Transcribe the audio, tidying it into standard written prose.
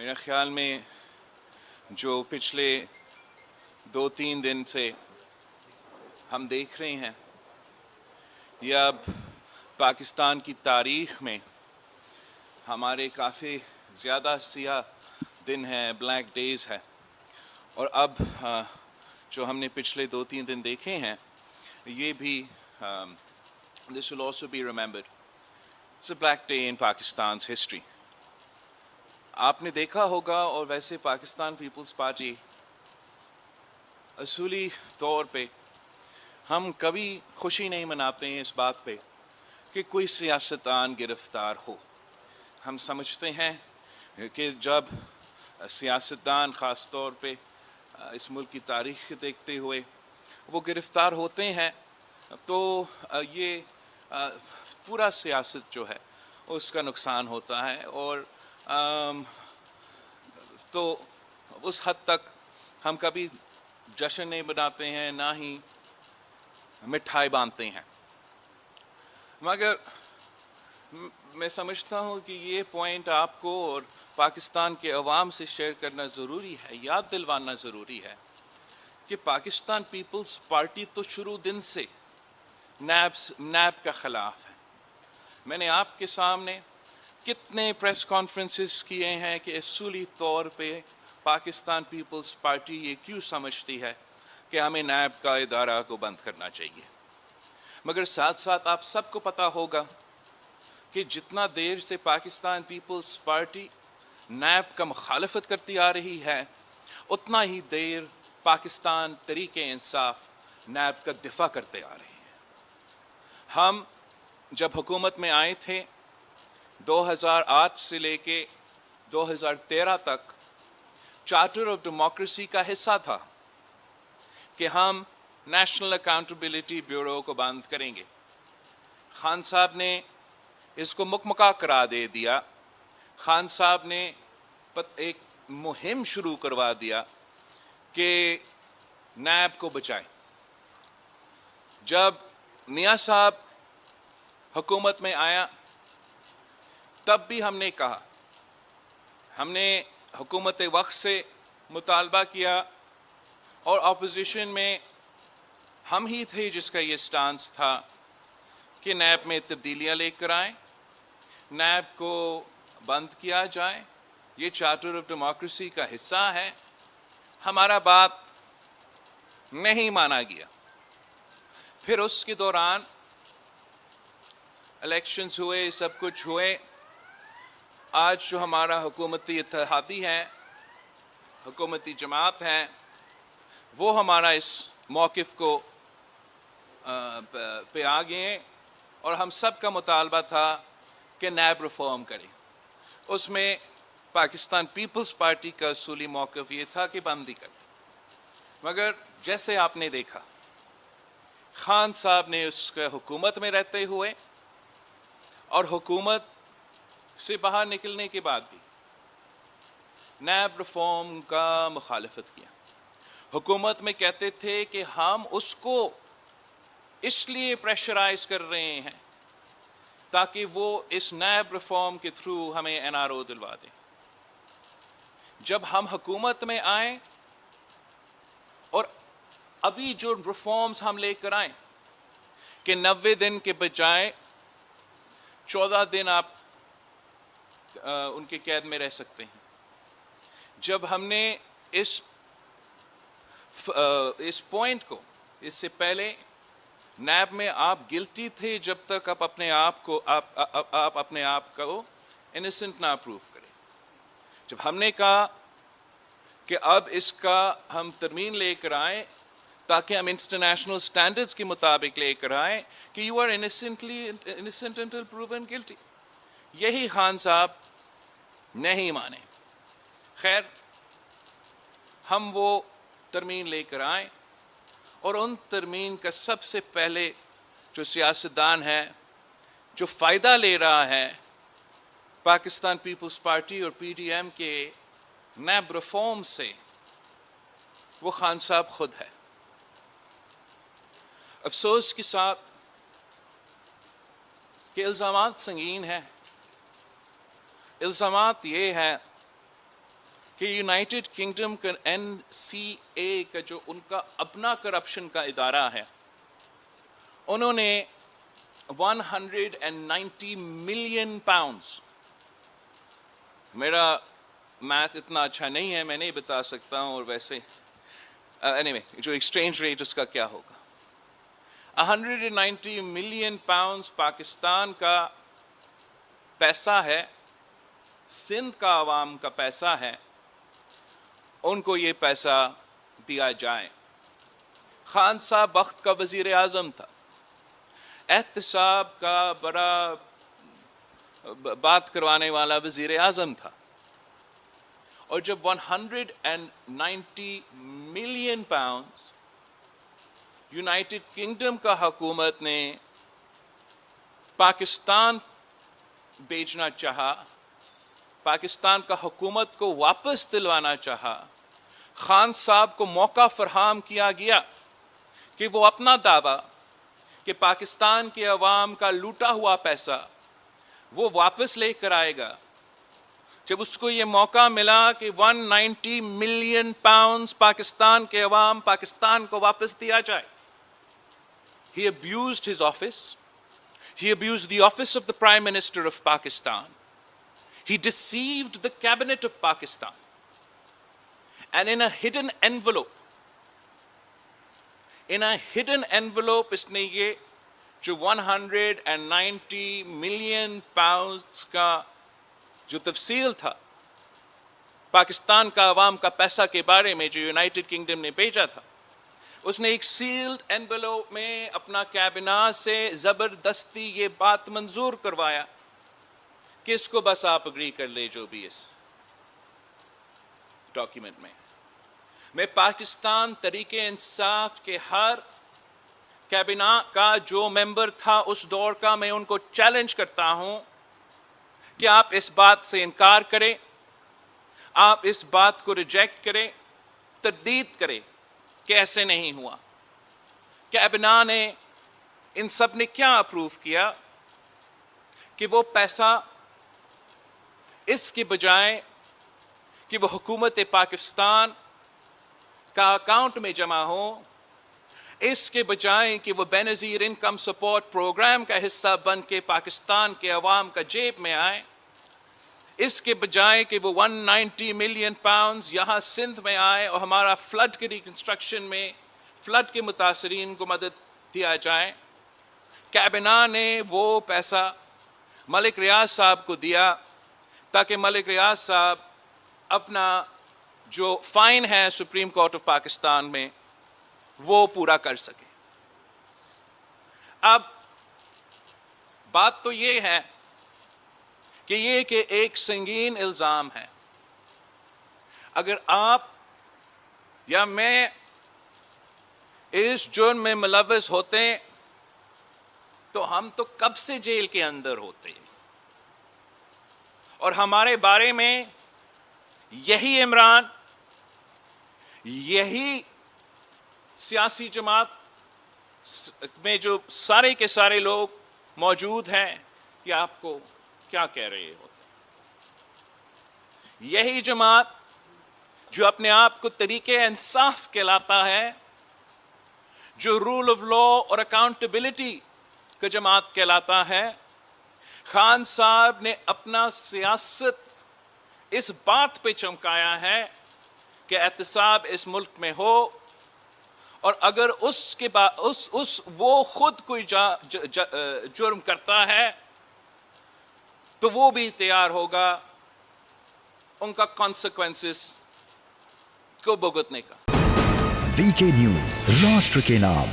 میرے خیال میں جو پچھلے 2-3 دن سے ہم دیکھ رہے ہیں یہ اب پاکستان کی تاریخ میں ہمارے کافی زیادہ سیاہ دن ہیں، بلیک ڈیز ہے، اور اب جو ہم نے پچھلے 2-3 دن دیکھے ہیں یہ بھی this will also be remembered. It's a black day in Pakistan's history. آپ نے دیکھا ہوگا، اور ویسے پاکستان پیپلز پارٹی اصولی طور پہ ہم کبھی خوشی نہیں مناتے ہیں اس بات پہ کہ کوئی سیاستدان گرفتار ہو. ہم سمجھتے ہیں کہ جب سیاستدان خاص طور پہ اس ملک کی تاریخ دیکھتے ہوئے وہ گرفتار ہوتے ہیں تو یہ پورا سیاست جو ہے اس کا نقصان ہوتا ہے، اور تو اس حد تک ہم کبھی جشن نہیں مناتے ہیں، نہ ہی مٹھائی باندھتے ہیں. مگر میں سمجھتا ہوں کہ یہ پوائنٹ آپ کو اور پاکستان کے عوام سے شیئر کرنا ضروری ہے، یاد دلوانا ضروری ہے کہ پاکستان پیپلز پارٹی تو شروع دن سے نیب کا خلاف ہے. میں نے آپ کے سامنے کتنے پریس کانفرنسز کیے ہیں کہ اصولی طور پہ پاکستان پیپلز پارٹی یہ کیوں سمجھتی ہے کہ ہمیں نیب کا ادارہ کو بند کرنا چاہیے. مگر ساتھ ساتھ آپ سب کو پتہ ہوگا کہ جتنا دیر سے پاکستان پیپلز پارٹی نیب کا مخالفت کرتی آ رہی ہے اتنا ہی دیر پاکستان تحریک انصاف نیب کا دفاع کرتے آ رہے ہیں. ہم جب حکومت میں آئے تھے 2008 سے لے کے 2013 تک چارٹر آف ڈیموکریسی کا حصہ تھا کہ ہم نیشنل اکاؤنٹیبلٹی بیورو کو بند کریں گے. خان صاحب نے اس کو مکمکا کرا دے دیا. خان صاحب نے ایک مہم شروع کروا دیا کہ نیب کو بچائیں. جب میاں صاحب حکومت میں آیا تب بھی ہم نے کہا، ہم نے حکومت وقت سے مطالبہ کیا، اور اپوزیشن میں ہم ہی تھے جس کا یہ سٹانس تھا کہ نیب میں تبدیلیاں لے کر آئیں، نیب کو بند کیا جائے، یہ چارٹر آف ڈیموکریسی کا حصہ ہے. ہمارا بات نہیں مانا گیا. پھر اس کے دوران الیکشنز ہوئے، سب کچھ ہوئے. آج جو ہمارا حکومتی اتحادی ہے، حکومتی جماعت ہے، وہ ہمارا اس موقف کو پہ آ گئے، اور ہم سب کا مطالبہ تھا کہ نیب ریفارم کریں. اس میں پاکستان پیپلز پارٹی کا اصولی موقف یہ تھا کہ بندی کریں. مگر جیسے آپ نے دیکھا خان صاحب نے اس کے حکومت میں رہتے ہوئے اور حکومت سے باہر نکلنے کے بعد بھی نیب ریفارم کا مخالفت کیا. حکومت میں کہتے تھے کہ ہم اس کو اس لیے پریشرائز کر رہے ہیں تاکہ وہ اس نیب ریفارم کے تھرو ہمیں این آر او دلوا دیں. جب ہم حکومت میں آئیں اور ابھی جو ریفارمز ہم لے کر آئیں کہ 90 دن کے بجائے 14 دن آپ ان کے قید میں رہ سکتے ہیں، جب ہم نے اس پوائنٹ کو، اس سے پہلے نیب میں آپ گلٹی تھے جب تک آپ اپنے آپ کو انیسنٹ نہ پروف کریں. جب ہم نے کہا کہ اب اس کا ہم ترمیم لے کر آئیں تاکہ ہم انٹرنیشنل سٹینڈرڈز کے مطابق لے کر آئیں کہ you are innocent until proven guilty، یہی خان صاحب نہیں مانے. خیر، ہم وہ ترمیم لے کر آئیں، اور ان ترمیم کا سب سے پہلے جو سیاستدان ہے جو فائدہ لے رہا ہے پاکستان پیپلز پارٹی اور پی ڈی ایم کے نیب ریفارم سے، وہ خان صاحب خود ہے. افسوس کے ساتھ کہ الزامات سنگین ہیں. الزامات یہ ہیں کہ یونائٹڈ کنگڈم کا NCA کا جو ان کا اپنا کرپشن کا ادارہ ہے، انہوں نے 190 ملین پاؤنڈز، میرا میتھ اتنا اچھا نہیں ہے، میں نہیں بتا سکتا ہوں، اور ویسے anyway جو ایکسچینج ریٹ اس کا کیا ہوگا، 190 ملین پاؤنڈز پاکستان کا پیسہ ہے، سندھ کا عوام کا پیسہ ہے، ان کو یہ پیسہ دیا جائے۔ خان صاحب وقت کا وزیر اعظم تھا، احتساب کا بڑا بات کروانے والا وزیر اعظم تھا، اور جب 190 ملین پاؤنڈز یونائٹڈ کنگڈم کا حکومت نے پاکستان بھیجنا چاہا، پاکستان کا حکومت کو واپس دلوانا چاہا، خان صاحب کو موقع فراہم کیا گیا کہ وہ اپنا دعویٰ کہ پاکستان کے عوام کا لوٹا ہوا پیسہ وہ واپس لے کر آئے گا۔ جب اس کو یہ موقع ملا کہ 190 ملین پاؤنڈز پاکستان کے عوام پاکستان کو واپس دیا جائے، he abused his office, he abused the office of the Prime Minister of Pakistan, he deceived the cabinet of Pakistan, and in a hidden envelope اس نے یہ جو 190 ملین پاؤنڈز کا جو تفصیل تھا پاکستان کا عوام کا پیسہ کے بارے میں جو یونائٹڈ کنگڈم نے بھیجا تھا، اس نے ایک سیلڈ انویلوپ میں اپنا کابینہ سے زبردستی یہ بات منظور کروایا کہ اس کو بس آپ اگری کر لے جو بھی اس ڈاکیومنٹ میں پاکستان تحریک انصاف کے ہر کابینہ کا جو ممبر تھا اس دور کا، میں ان کو چیلنج کرتا ہوں کہ آپ اس بات سے انکار کریں، آپ اس بات کو ریجیکٹ کریں، تردید کریں کہ ایسے نہیں ہوا۔ کابینہ نے ان سب نے کیا اپروو کیا کہ وہ پیسہ اس کے بجائے کہ وہ حکومت پاکستان کا اکاؤنٹ میں جمع ہو، اس کے بجائے کہ وہ بے نظیر انکم سپورٹ پروگرام کا حصہ بن کے پاکستان کے عوام کا جیب میں آئے، اس کے بجائے کہ وہ 190 ملین پاؤنڈز یہاں سندھ میں آئے اور ہمارا فلڈ کے ریکنسٹرکشن میں فلڈ کے متاثرین کو مدد دیا جائے، کابینہ نے وہ پیسہ ملک ریاض صاحب کو دیا تاکہ ملک ریاض صاحب اپنا جو فائن ہے سپریم کورٹ آف پاکستان میں وہ پورا کر سکے۔ اب بات تو یہ ہے کہ یہ کہ ایک سنگین الزام ہے، اگر آپ یا میں اس جرم میں ملوث ہوتے تو ہم تو کب سے جیل کے اندر ہوتے، اور ہمارے بارے میں یہی عمران، یہی سیاسی جماعت میں جو سارے کے سارے لوگ موجود ہیں کہ آپ کو کیا کہہ رہے ہوتے، یہی جماعت جو اپنے آپ کو طریق انصاف کہلاتا ہے، جو رول آف لا اور اکاؤنٹیبلٹی کا جماعت کہلاتا ہے، خان صاحب نے اپنا سیاست اس بات پہ چمکایا ہے کہ احتساب اس ملک میں ہو، اور اگر اس کے بعد وہ خود کوئی جرم کرتا ہے تو وہ بھی تیار ہوگا ان کا کانسیکوینسز کو بھگتنے کا۔ VK نیوز، راشٹر کے نام۔